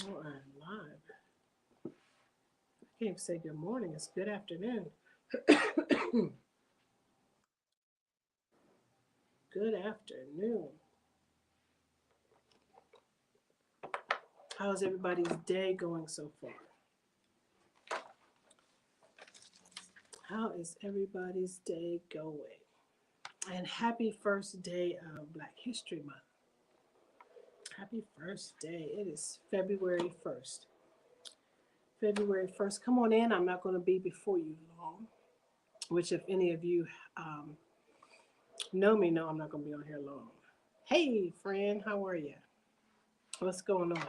Oh, I'm live. I can't say good morning. It's good afternoon. Good afternoon. How's everybody's day going so far? How is everybody's day going? And happy first day of Black History Month. Happy first day. It is February 1st. February 1st. Come on in. I'm not going to be before you long, which, if any of you um, know me, know I'm not going to be on here long. Hey, friend, how are you? What's going on?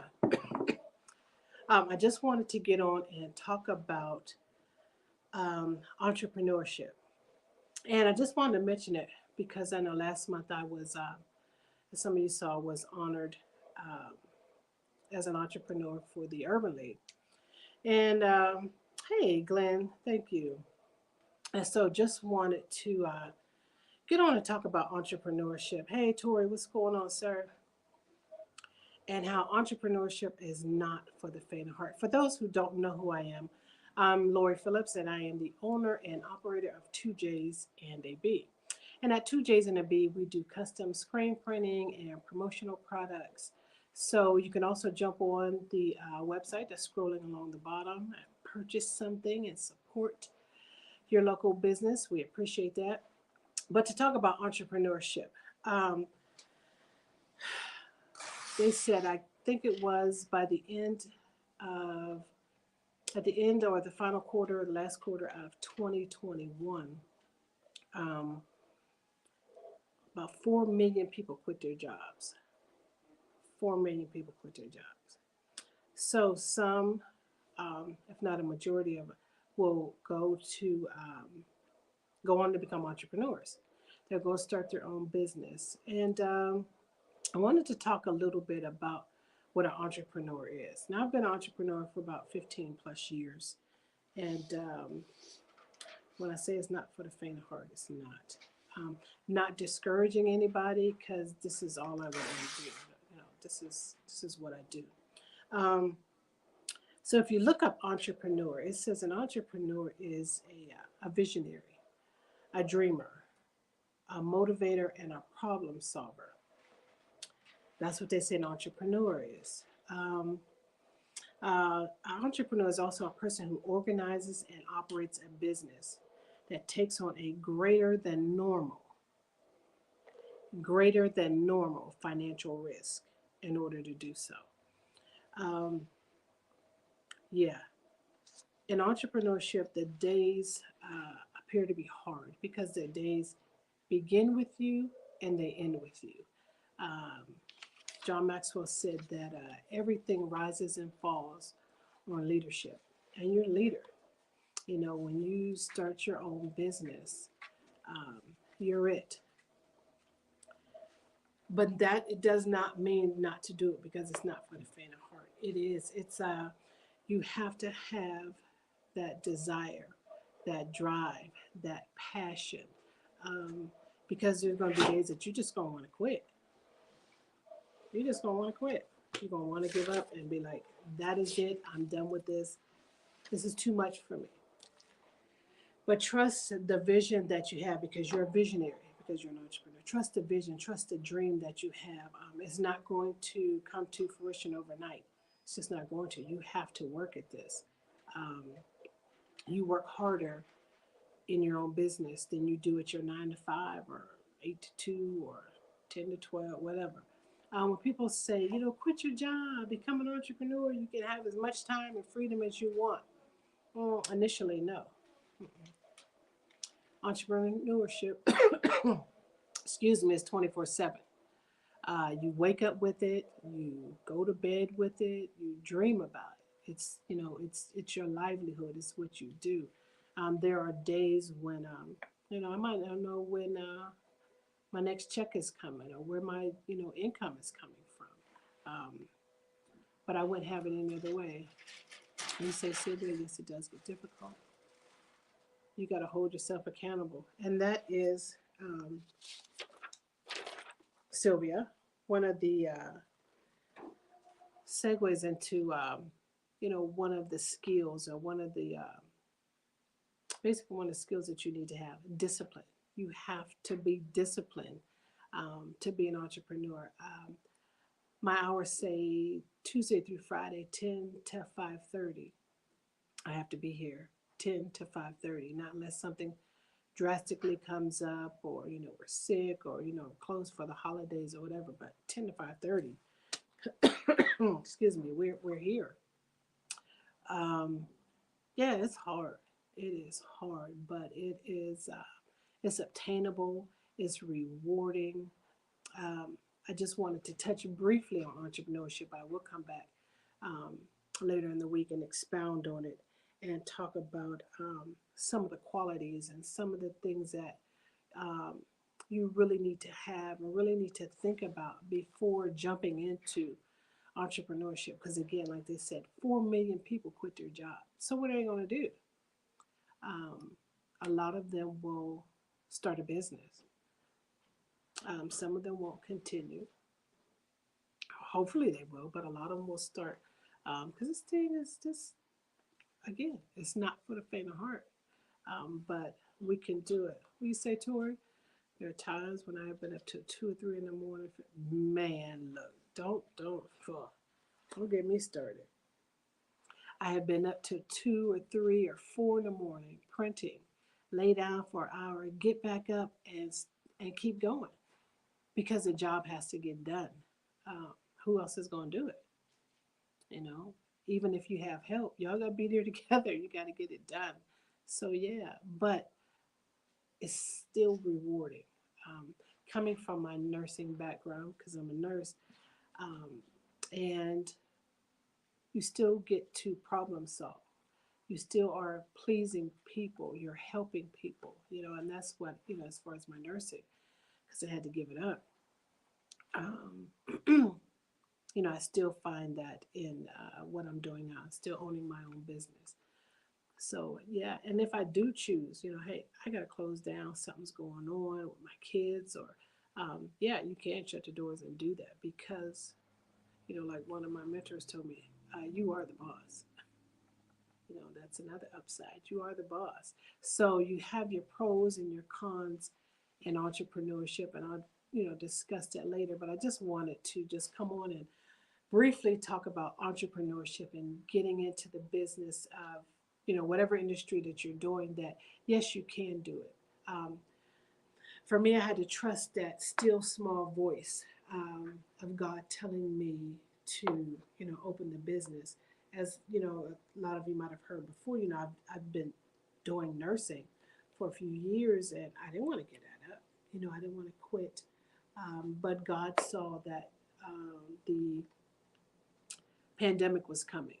I just wanted to get on and talk about entrepreneurship. And I just wanted to mention it because I know last month I was, as some of you saw, was honored um, as an entrepreneur for the Urban League. And hey, Glenn, thank you. And so just wanted to get on and talk about entrepreneurship. Hey, Tori, what's going on, sir? And how entrepreneurship is not for the faint of heart. For those who don't know who I am, I'm Lori Phillips, and I am the owner and operator of 2J's and a B. And at 2J's and a B, we do custom screen printing and promotional products. So you can also jump on the website that's scrolling along the bottom and purchase something and support your local business. We appreciate that. But to talk about entrepreneurship, um, they said, I think it was by the end of, at the end or the final quarter, the last quarter of 2021, um, about 4 million people quit their jobs. 4 million people quit their jobs. So some, if not a majority of it, will go on to become entrepreneurs. They'll go start their own business. And I wanted to talk a little bit about what an entrepreneur is. Now, I've been an entrepreneur for about 15 plus years. And when I say it's not for the faint of heart, it's not. Not discouraging anybody because this is all I really do. You know, this is what I do. Um, so if you look up entrepreneur, it says an entrepreneur is a visionary, a dreamer, a motivator, and a problem solver. That's what they say an entrepreneur is. An entrepreneur is also a person who organizes and operates a business that takes on a greater than normal financial risk in order to do so. Um, yeah, in entrepreneurship, the days appear to be hard because the days begin with you and they end with you. Um, John Maxwell said that everything rises and falls on leadership, and you're a leader. You know, when you start your own business, um, you're it. But that it does not mean not to do it because it's not for the faint of heart. It is. It's you have to have that desire, that drive, that passion, um, because there's going to be days that you just gonna want to quit. You're just gonna want to quit. You're gonna want to give up and be like, "That is it. I'm done with this. This is too much for me." But trust the vision that you have because you're a visionary, because you're an entrepreneur. Trust the vision, trust the dream that you have. It's not going to come to fruition overnight. It's just not going to. You have to work at this. Um, you work harder in your own business than you do at your 9 to 5 or 8 to 2 or 10 to 12, whatever. When people say, you know, quit your job, become an entrepreneur, you can have as much time and freedom as you want. Well, initially, no. Entrepreneurship, excuse me, is 24/7. You wake up with it, you go to bed with it, you dream about it. It's it's your livelihood. It's what you do. There are days when I might not know when my next check is coming or where my income is coming from, but I wouldn't have it any other way. And you say, Sylvia, yes, it does get difficult. You got to hold yourself accountable, and that is Sylvia, one of the segues into, one of the skills, or basically one of the skills that you need to have: discipline. You have to be disciplined to be an entrepreneur. My hours say Tuesday through Friday, 10 to 5:30. I have to be here 10 to 5:30, not unless something drastically comes up, or we're sick, or closed for the holidays or whatever. But 10 to 5:30, excuse me, we're here. Um, yeah, it's hard. It is hard, but it's obtainable. It's rewarding. I just wanted to touch briefly on entrepreneurship. I will come back um, later in the week and expound on it, and talk about some of the qualities and some of the things that um, you really need to have and really need to think about before jumping into entrepreneurship. Because again, like they said, 4 million people quit their job. So what are they going to do? Um, a lot of them will start a business. Some of them won't continue. Hopefully they will, but a lot of them will start, because this thing is just, again, it's not for the faint of heart. But we can do it. What do you say, Tori? There are times when I have been up to 2 or 3 in the morning. Man, look, don't get me started. I have been up to 2 or 3 or 4 in the morning printing, lay down for an hour, get back up, and keep going, because the job has to get done. Uh, who else is going to do it? You know, even if you have help, y'all got to be there together. You got to get it done. So yeah, but it's still rewarding. Um, Coming from my nursing background, because I'm a nurse, um, and you still get to problem solve. You still are pleasing people. You're helping people, and that's what, as far as my nursing, because I had to give it up. Um, I still find that in what I'm doing now, still owning my own business. So yeah, and if I do choose, hey, I gotta close down, something's going on with my kids, or yeah, you can shut the doors and do that, because like one of my mentors told me, you are the boss. That's another upside. You are the boss. So you have your pros and your cons in entrepreneurship, and I'll discuss that later. But I just wanted to just come on and briefly talk about entrepreneurship and getting into the business of whatever industry that you're doing. That yes, you can do it. For me, I had to trust that still small voice of God telling me to open the business. As a lot of you might have heard before, I've been doing nursing for a few years, and I didn't want to get that up. I didn't want to quit. But God saw that the pandemic was coming,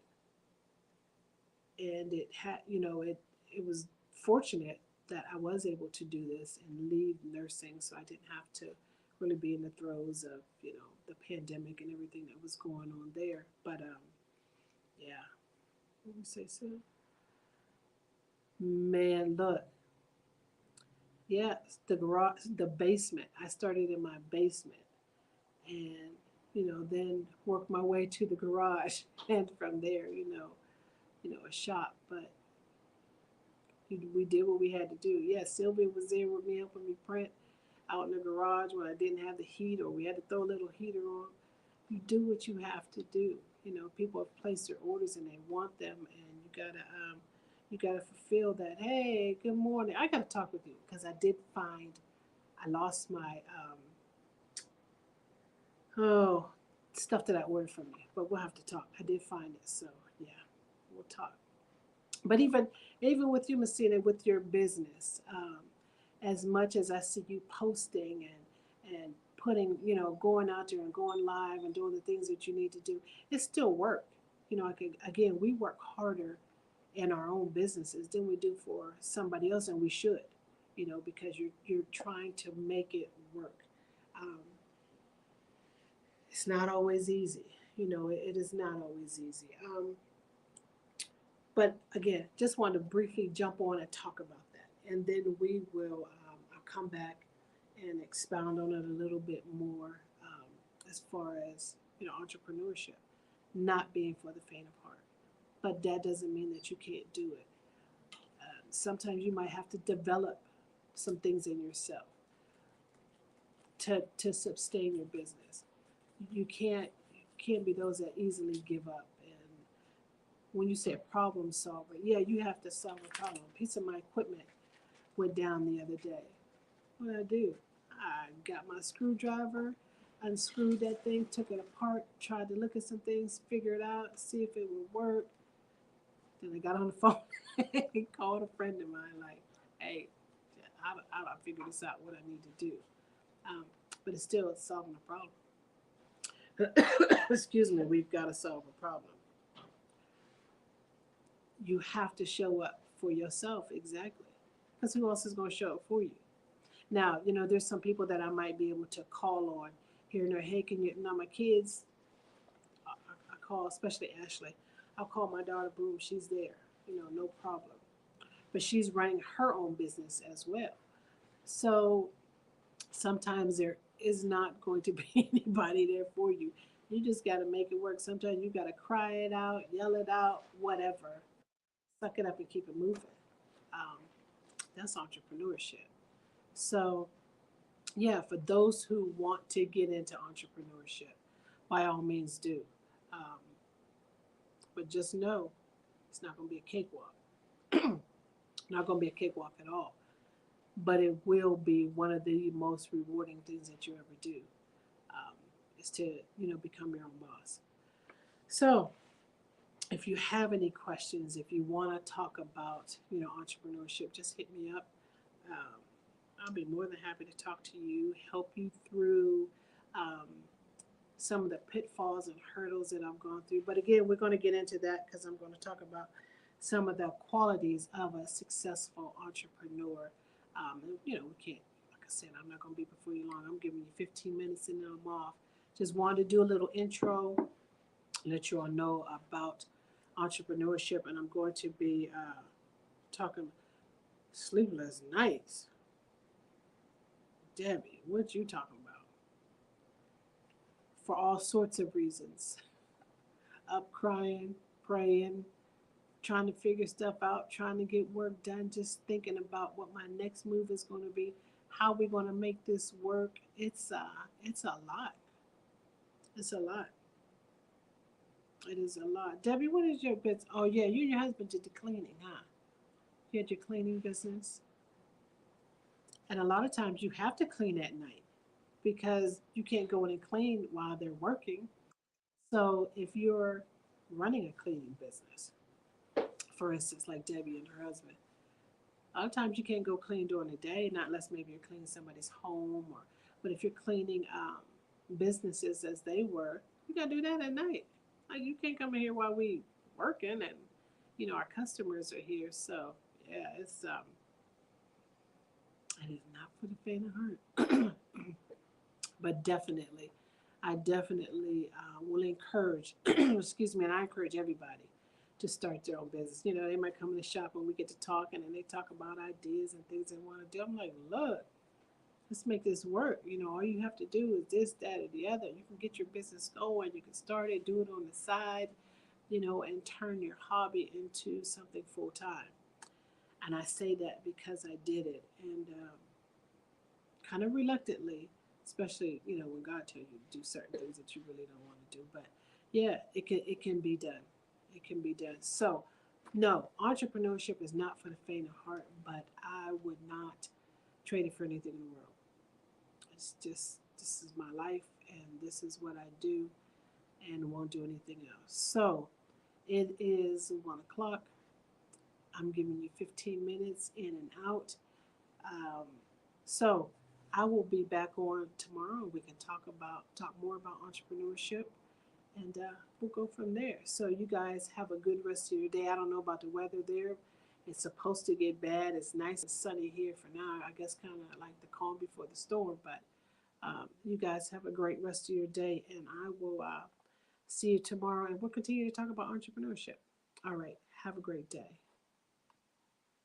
and it was fortunate that I was able to do this and leave nursing, so I didn't have to really be in the throes of the pandemic and everything that was going on there. But yeah, what we say, so man, look, yeah, the garage, the basement. I started in my basement, and then worked my way to the garage, and from there, a shop. But we did what we had to do. Yeah, Sylvia was there with me, helping me print out in the garage when I didn't have the heat, or we had to throw a little heater on. You do what you have to do. People have placed their orders and they want them, and you gotta fulfill that. Hey, good morning. I gotta talk with you, because I lost my oh stuff that I ordered from you, but we'll have to talk. I did find it, so yeah, we'll talk. But even with you, Messina, with your business, as much as I see you posting and putting, going out there and going live and doing the things that you need to do, it's still work. Again, we work harder in our own businesses than we do for somebody else, and we should, because you're trying to make it work. Um, it's not always easy. It is not always easy. But again, just want to briefly jump on and talk about that. And then we will I'll come back and expound on it a little bit more, as far as, entrepreneurship. not being for the faint of heart. But that doesn't mean that you can't do it. Sometimes you might have to develop some things in yourself to sustain your business. You can't be those that easily give up. And when you say problem solver, yeah, you have to solve a problem. A piece of my equipment went down the other day. What did I do? I got my screwdriver, unscrewed that thing, took it apart, tried to look at some things, figure it out, see if it would work. Then I got on the phone and called a friend of mine, like, hey, I figured this out, what I need to do. Um, but it's still solving a problem. Excuse me, we've got to solve a problem. You have to show up for yourself, exactly. Because who else is going to show up for you? Now, there's some people that I might be able to call on here and there. Hey, can you? Now, my kids, I call, especially Ashley. I'll call my daughter, boom, she's there. No problem. But she's running her own business as well. So sometimes there is not going to be anybody there for you. You just got to make it work. Sometimes you got to cry it out, yell it out, whatever. Suck it up and keep it moving. Um, that's entrepreneurship. So, yeah, for those who want to get into entrepreneurship, by all means do. Um, but just know it's not going to be a cakewalk. Not going to be a cakewalk at all. But it will be one of the most rewarding things that you ever do. Um, is to become your own boss. So, if you have any questions, if you want to talk about entrepreneurship, just hit me up. Um, I'll be more than happy to talk to you, help you through um, some of the pitfalls and hurdles that I've gone through. But again, we're going to get into that because I'm going to talk about some of the qualities of a successful entrepreneur. We can't, like I said, I'm not going to be before you long. I'm giving you 15 minutes and then I'm off. Just wanted to do a little intro, let you all know about entrepreneurship, and I'm going to be talking sleepless nights. Debbie, what you talking about? For all sorts of reasons. Up crying, praying, trying to figure stuff out, trying to get work done, just thinking about what my next move is going to be, how we're going to make this work. It's a lot. It's a lot. It is a lot. Debbie, what is your business? Oh yeah, you and your husband did the cleaning, huh? You had your cleaning business. And a lot of times you have to clean at night because you can't go in and clean while they're working. So if you're running a cleaning business, for instance, like Debbie and her husband, a lot of times you can't go clean during the day, not unless maybe you're cleaning somebody's home or. But if you're cleaning businesses as they were, you gotta do that at night. Like you can't come in here while we working and our customers are here. So yeah, it is not for the faint of heart. But definitely, I definitely will encourage, excuse me, and I encourage everybody to start their own business. They might come in the shop and we get to talking and they talk about ideas and things they want to do. I'm like, look, let's make this work. All you have to do is this, that, or the other. You can get your business going. You can start it, do it on the side, and turn your hobby into something full time. And I say that because I did it. And kind of reluctantly, especially when God tells you to do certain things that you really don't want to do. But yeah, it can be done. It can be done. So no, entrepreneurship is not for the faint of heart, but I would not trade it for anything in the world. It's just this is my life and this is what I do and won't do anything else. So it is 1 o'clock. I'm giving you 15 minutes in and out. Um, so I will be back on tomorrow. We can talk more about entrepreneurship, and we'll go from there. So you guys have a good rest of your day. I don't know about the weather there. It's supposed to get bad. It's nice and sunny here for now. I guess kind of like the calm before the storm. But you guys have a great rest of your day, and I will see you tomorrow, and we'll continue to talk about entrepreneurship. All right. Have a great day.